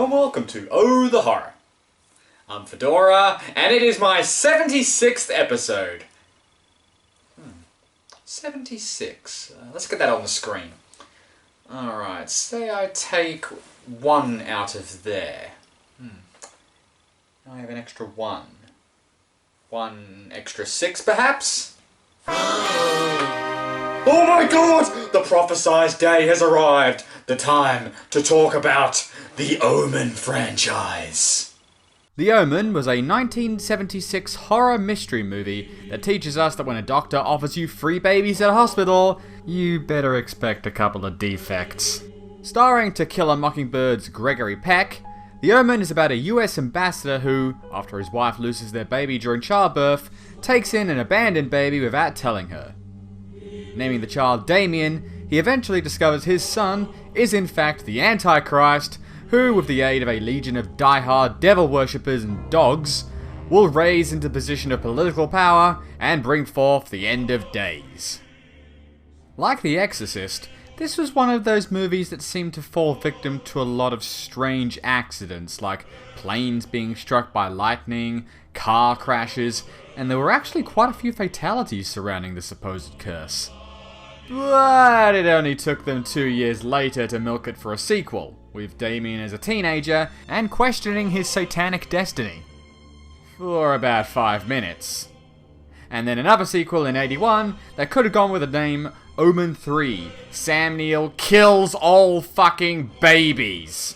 and welcome to Oh the Horror. I'm Fedora, and it is my 76th episode. 76. Let's get that on the screen. Alright, say I take 1 out of there. I have an extra 1. 1 extra 6, perhaps? Oh my god! The prophesized day has arrived. The time to talk about the Omen franchise. The Omen was a 1976 horror mystery movie that teaches us that when a doctor offers you free babies at a hospital, you better expect a couple of defects. Starring To Kill a Mockingbird's Gregory Peck, The Omen is about a US ambassador who, after his wife loses their baby during childbirth, takes in an abandoned baby without telling her. Naming the child Damien, he eventually discovers his son is in fact the Antichrist, who, with the aid of a legion of die-hard devil worshippers and dogs, will raise into the position of political power and bring forth the end of days. Like The Exorcist, this was one of those movies that seemed to fall victim to a lot of strange accidents, like planes being struck by lightning, car crashes, and there were actually quite a few fatalities surrounding the supposed curse. But it only took them 2 years later to milk it for a sequel, with Damien as a teenager and questioning his satanic destiny. For about 5 minutes. And then another sequel in '81 that could have gone with the name Omen 3, Sam Neill kills all fucking babies.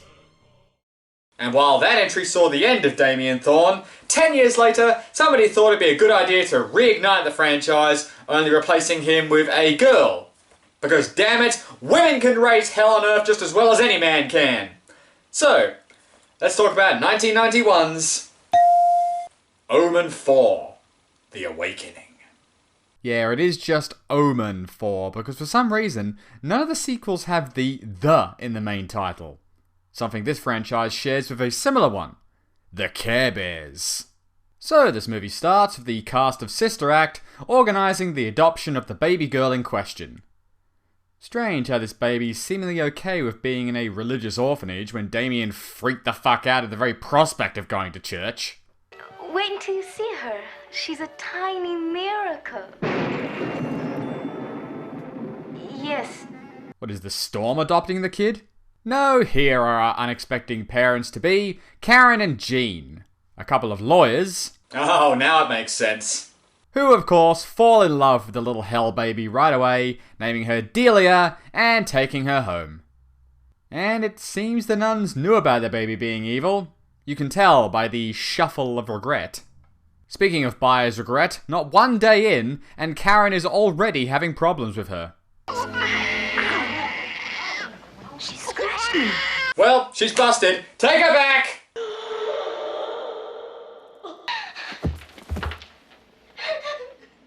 And while that entry saw the end of Damien Thorne, 10 years later, somebody thought it'd be a good idea to reignite the franchise, only replacing him with a girl. Because damn it, women can raise hell on earth just as well as any man can. So, let's talk about 1991's Omen 4, The Awakening. Yeah, it is just Omen 4, because for some reason, none of the sequels have the in the main title. Something this franchise shares with a similar one, the Care Bears. So this movie starts with the cast of Sister Act organising the adoption of the baby girl in question. Strange how this baby's seemingly okay with being in a religious orphanage when Damien freaked the fuck out at the very prospect of going to church. Wait until you see her. She's a tiny miracle. Yes. What is the Storm adopting the kid? No, here are our unexpected parents-to-be, Karen and Jean, a couple of lawyers. Oh, now it makes sense. Who, of course, fall in love with the little hell baby right away, naming her Delia and taking her home. And it seems the nuns knew about the baby being evil. You can tell by the shuffle of regret. Speaking of buyer's regret, not 1 day in, and Karen is already having problems with her. She scratched me. Well, she's busted. Take her back!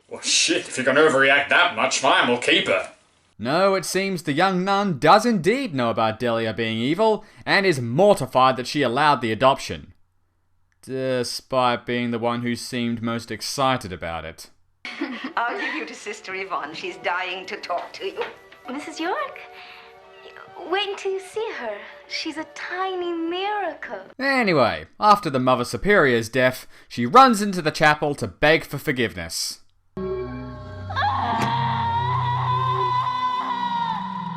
Well, shit, if you're gonna overreact that much, fine, we'll keep her. No, it seems the young nun does indeed know about Delia being evil, and is mortified that she allowed the adoption. Despite being the one who seemed most excited about it. I'll give you to Sister Yvonne. She's dying to talk to you. Mrs. York? Wait until you see her. She's a tiny miracle. Anyway, after the Mother Superior's death, she runs into the chapel to beg for forgiveness.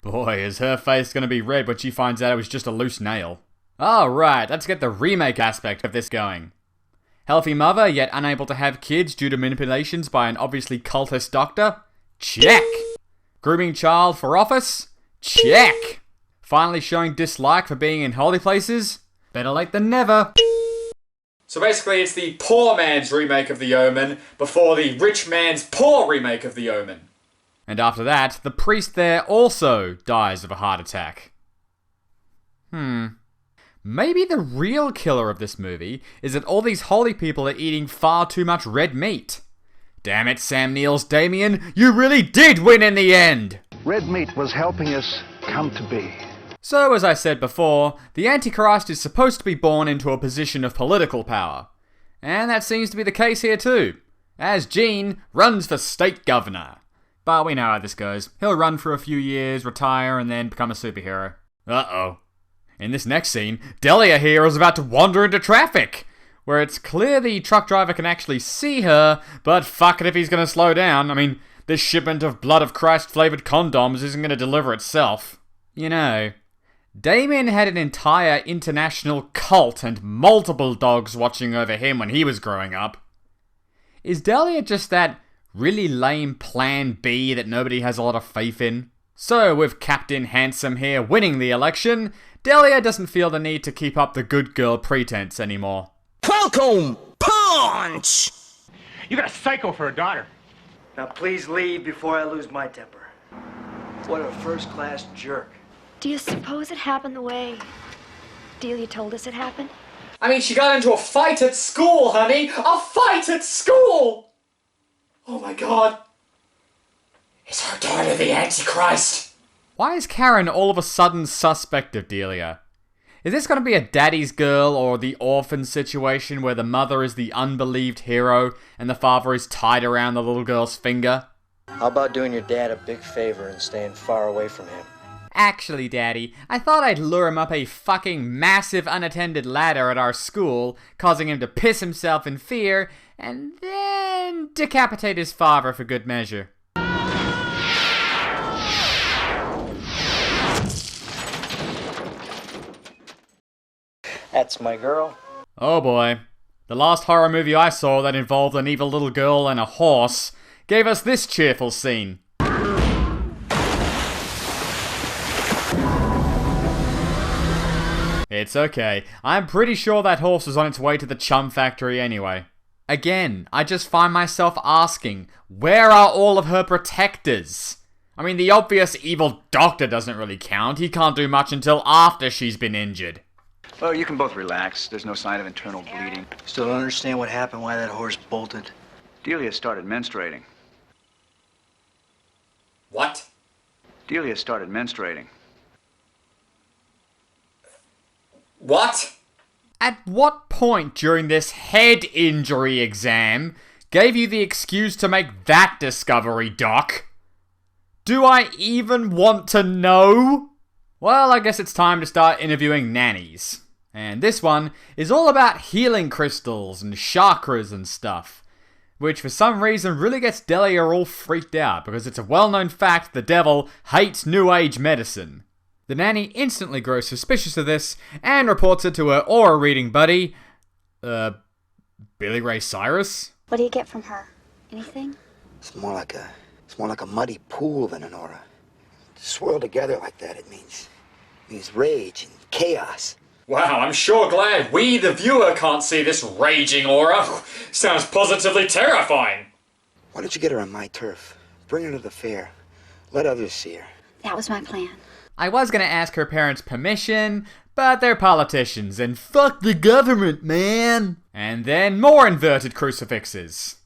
Boy, is her face going to be red when she finds out it was just a loose nail. Alright, let's get the remake aspect of this going. Healthy mother, yet unable to have kids due to manipulations by an obviously cultist doctor? Check! Grooming child for office? Check! Finally showing dislike for being in holy places? Better late than never. So basically it's the poor man's remake of The Omen before the rich man's poor remake of The Omen. And after that, the priest there also dies of a heart attack. Maybe the real killer of this movie is that all these holy people are eating far too much red meat. Damn it, Sam Neill's Damien, you really did win in the end! Red meat was helping us come to be. So, as I said before, the Antichrist is supposed to be born into a position of political power. And that seems to be the case here too, as Jean runs for state governor. But we know how this goes. He'll run for a few years, retire, and then become a superhero. Uh-oh. In this next scene, Delia here is about to wander into traffic, where it's clear the truck driver can actually see her, but fuck it if he's gonna slow down. I mean, this shipment of Blood of Christ flavoured condoms isn't gonna deliver itself. You know, Damien had an entire international cult and multiple dogs watching over him when he was growing up. Is Delia just that really lame plan B that nobody has a lot of faith in? So, with Captain Handsome here winning the election, Delia doesn't feel the need to keep up the good girl pretense anymore. Welcome, punch! You got a psycho for a daughter. Now please leave before I lose my temper. What a first-class jerk. Do you suppose it happened the way Delia told us it happened? I mean, she got into a fight at school, honey! A fight at school! Oh my god. Is her daughter the Antichrist? Why is Karen all of a sudden suspect of Delia? Is this going to be a daddy's girl or the orphan situation where the mother is the unbelieved hero and the father is tied around the little girl's finger? How about doing your dad a big favor and staying far away from him? Actually, Daddy, I thought I'd lure him up a fucking massive unattended ladder at our school, causing him to piss himself in fear, and then decapitate his father for good measure. That's my girl. Oh boy. The last horror movie I saw that involved an evil little girl and a horse gave us this cheerful scene. It's okay. I'm pretty sure that horse was on its way to the Chum Factory anyway. Again, I just find myself asking, where are all of her protectors? I mean, the obvious evil doctor doesn't really count. He can't do much until after she's been injured. Well, you can both relax. There's no sign of internal bleeding. Still don't understand what happened, why that horse bolted. Delia started menstruating. What? Delia started menstruating. What? At what point during this head injury exam gave you the excuse to make that discovery, Doc? Do I even want to know? Well, I guess it's time to start interviewing nannies. And this one is all about healing crystals and chakras and stuff, which for some reason really gets Delia all freaked out because it's a well-known fact the devil hates New Age medicine. The nanny instantly grows suspicious of this and reports it to her aura-reading buddy, Billy Ray Cyrus? What do you get from her? Anything? It's more like a muddy pool than an aura. Swirl together like that, it means rage and chaos. Wow, I'm sure glad we, the viewer, can't see this raging aura. Sounds positively terrifying. Why don't you get her on my turf? Bring her to the fair. Let others see her. That was my plan. I was gonna ask her parents' permission, but they're politicians, and fuck the government, man! And then more inverted crucifixes.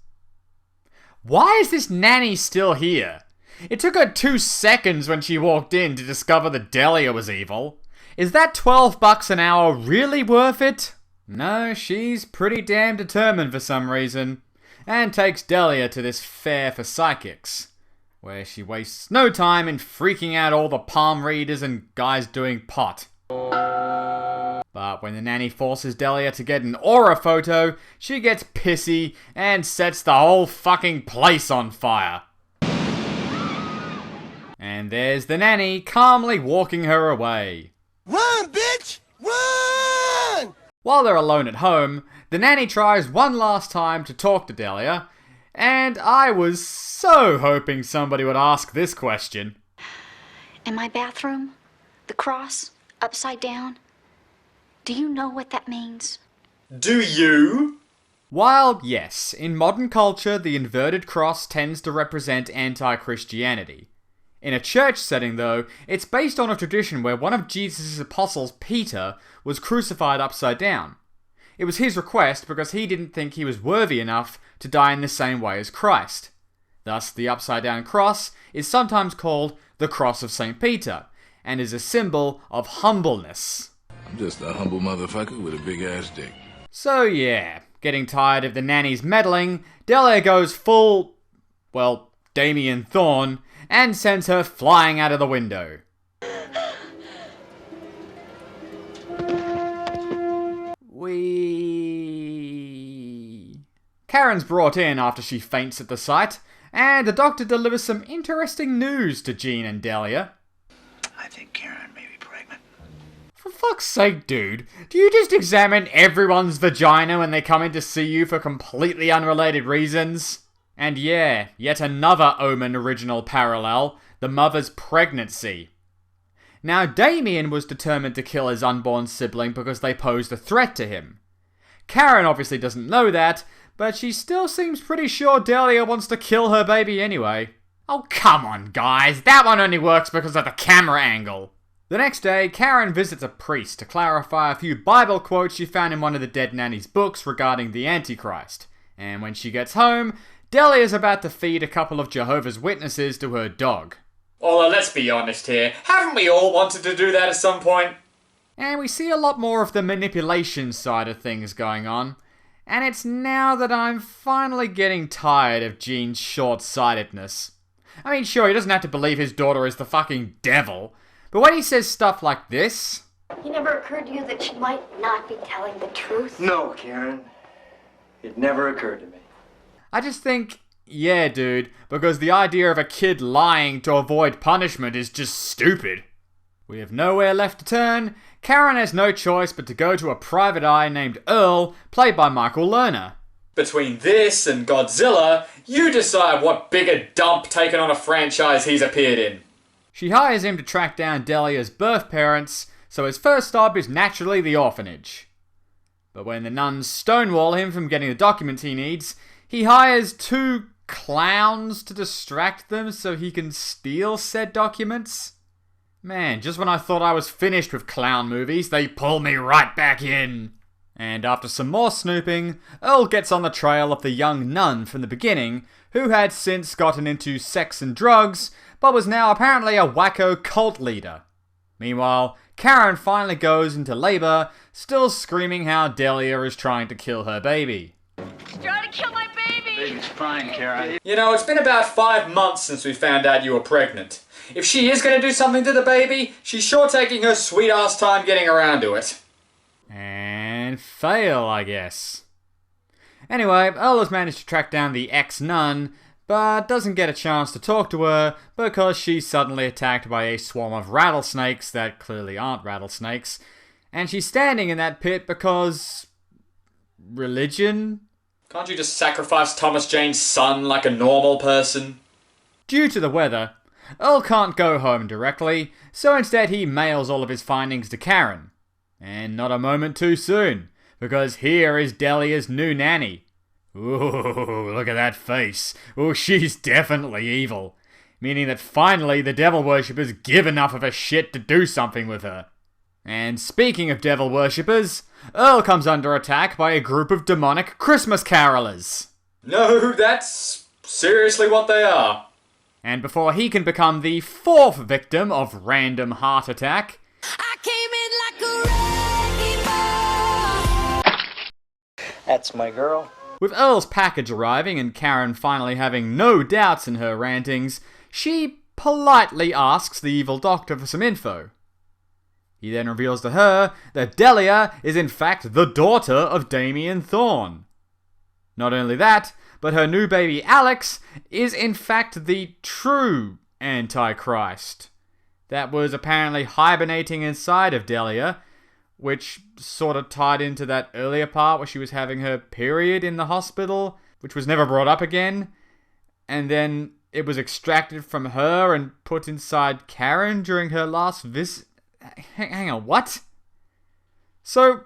Why is this nanny still here? It took her 2 seconds when she walked in to discover that Delia was evil. Is that $12 an hour really worth it? No, she's pretty damn determined for some reason, and takes Delia to this fair for psychics, where she wastes no time in freaking out all the palm readers and guys doing pot. But when the nanny forces Delia to get an aura photo, she gets pissy and sets the whole fucking place on fire. And there's the nanny calmly walking her away. Run, bitch! Run! While they're alone at home, the nanny tries one last time to talk to Delia, and I was so hoping somebody would ask this question. In my bathroom, the cross, upside down. Do you know what that means? Do you? While, yes, in modern culture the inverted cross tends to represent anti-Christianity. In a church setting, though, it's based on a tradition where one of Jesus' apostles, Peter, was crucified upside down. It was his request because he didn't think he was worthy enough to die in the same way as Christ. Thus, the upside-down cross is sometimes called the Cross of St. Peter, and is a symbol of humbleness. I'm just a humble motherfucker with a big-ass dick. So yeah, getting tired of the nanny's meddling, Delia goes full, well, Damien Thorn, and sends her flying out of the window. Karen's brought in after she faints at the sight, and the doctor delivers some interesting news to Jean and Delia. I think Karen may be pregnant. For fuck's sake, dude, do you just examine everyone's vagina when they come in to see you for completely unrelated reasons? And yeah, yet another Omen original parallel, the mother's pregnancy. Now, Damien was determined to kill his unborn sibling because they posed a threat to him. Karen obviously doesn't know that, but she still seems pretty sure Delia wants to kill her baby anyway. Oh, come on, guys, that one only works because of the camera angle. The next day, Karen visits a priest to clarify a few Bible quotes she found in one of the dead nanny's books regarding the Antichrist. And when she gets home, Delia's about to feed a couple of Jehovah's Witnesses to her dog. Although, let's be honest here, haven't we all wanted to do that at some point? And we see a lot more of the manipulation side of things going on. And it's now that I'm finally getting tired of Jean's short-sightedness. I mean, sure, he doesn't have to believe his daughter is the fucking devil, but when he says stuff like this... It never occurred to you that she might not be telling the truth? No, Karen. It never occurred to me. I just think, yeah, dude, because the idea of a kid lying to avoid punishment is just stupid. We have nowhere left to turn. Karen has no choice but to go to a private eye named Earl, played by Michael Lerner. Between this and Godzilla, you decide what bigger dump taken on a franchise he's appeared in. She hires him to track down Delia's birth parents, so his first stop is naturally the orphanage. But when the nuns stonewall him from getting the documents he needs, he hires 2 clowns to distract them so he can steal said documents. Man, just when I thought I was finished with clown movies, they pull me right back in. And after some more snooping, Earl gets on the trail of the young nun from the beginning, who had since gotten into sex and drugs, but was now apparently a wacko cult leader. Meanwhile, Karen finally goes into labour, still screaming how Delia is trying to kill her baby. She's trying to kill my baby! Baby's fine, Karen. You know, it's been about 5 months since we found out you were pregnant. If she is going to do something to the baby, she's sure taking her sweet-ass time getting around to it. And fail, I guess. Anyway, Earl has managed to track down the ex-nun, but doesn't get a chance to talk to her because she's suddenly attacked by a swarm of rattlesnakes that clearly aren't rattlesnakes, and she's standing in that pit because... religion? Can't you just sacrifice Thomas Jane's son like a normal person? Due to the weather, Earl can't go home directly, so instead he mails all of his findings to Karen. And not a moment too soon, because here is Delia's new nanny. Ooh, look at that face. Oh, she's definitely evil. Meaning that finally the devil worshippers give enough of a shit to do something with her. And speaking of devil worshippers, Earl comes under attack by a group of demonic Christmas carolers. No, that's seriously what they are. And before he can become the 4th victim of random heart attack, I came in like a wrecking ball. That's my girl. With Earl's package arriving and Karen finally having no doubts in her rantings, she politely asks the evil doctor for some info. He then reveals to her that Delia is in fact the daughter of Damien Thorne. Not only that, but her new baby Alex is in fact the true Antichrist. That was apparently hibernating inside of Delia, which sort of tied into that earlier part where she was having her period in the hospital, which was never brought up again. And then it was extracted from her and put inside Karen during her last visit. Hang on, what? So,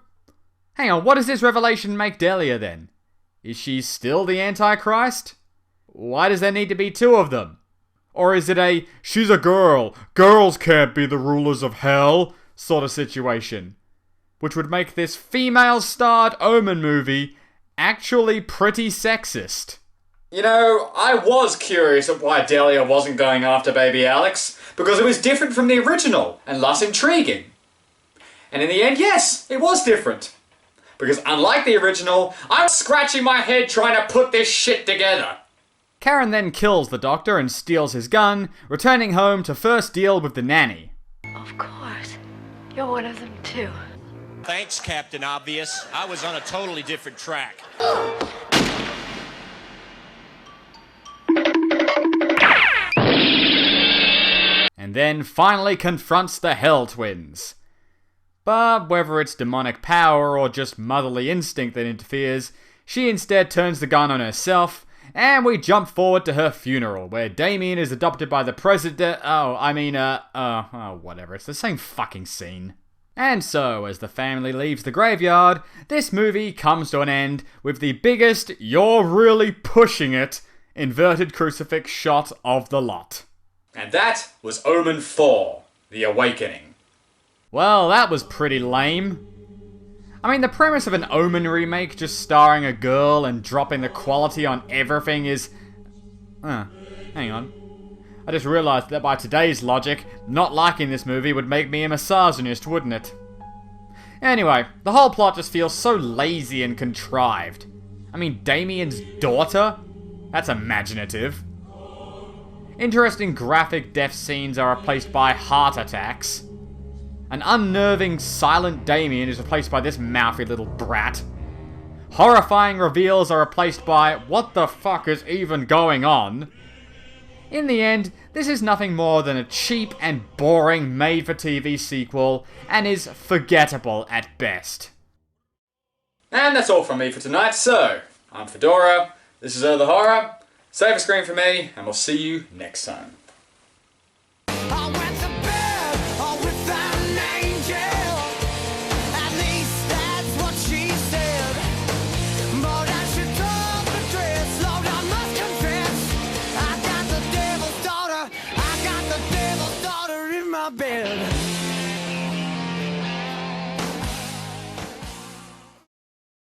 hang on, what does this revelation make Delia then? Is she still the Antichrist? Why does there need to be 2 of them? Or is it a, she's a girl, girls can't be the rulers of hell sort of situation? Which would make this female-starred Omen movie actually pretty sexist. You know, I was curious at why Delia wasn't going after baby Alex, because it was different from the original, and less intriguing. And in the end, yes, it was different. Because unlike the original, I was scratching my head trying to put this shit together. Karen then kills the doctor and steals his gun, returning home to first deal with the nanny. Of course. You're one of them too. Thanks, Captain Obvious. I was on a totally different track. And then finally confronts the Hell Twins. But whether it's demonic power or just motherly instinct that interferes, she instead turns the gun on herself, and we jump forward to her funeral, where Damien is adopted by the president. Whatever, it's the same fucking scene. And so, as the family leaves the graveyard, this movie comes to an end with the biggest "you're really pushing it" inverted crucifix shot of the lot. And that was Omen 4, The Awakening. Well, that was pretty lame. I mean, the premise of an Omen remake just starring a girl and dropping the quality on everything is... hang on. I just realised that by today's logic, not liking this movie would make me a misogynist, wouldn't it? Anyway, the whole plot just feels so lazy and contrived. I mean, Damien's daughter? That's imaginative. Interesting graphic death scenes are replaced by heart attacks. An unnerving, silent Damien is replaced by this mouthy little brat. Horrifying reveals are replaced by, what the fuck is even going on? In the end, this is nothing more than a cheap and boring made-for-TV sequel, and is forgettable at best. And that's all from me for tonight, so, I'm Fedora, this is the Horror, save a screen for me, and we'll see you next time. Bed.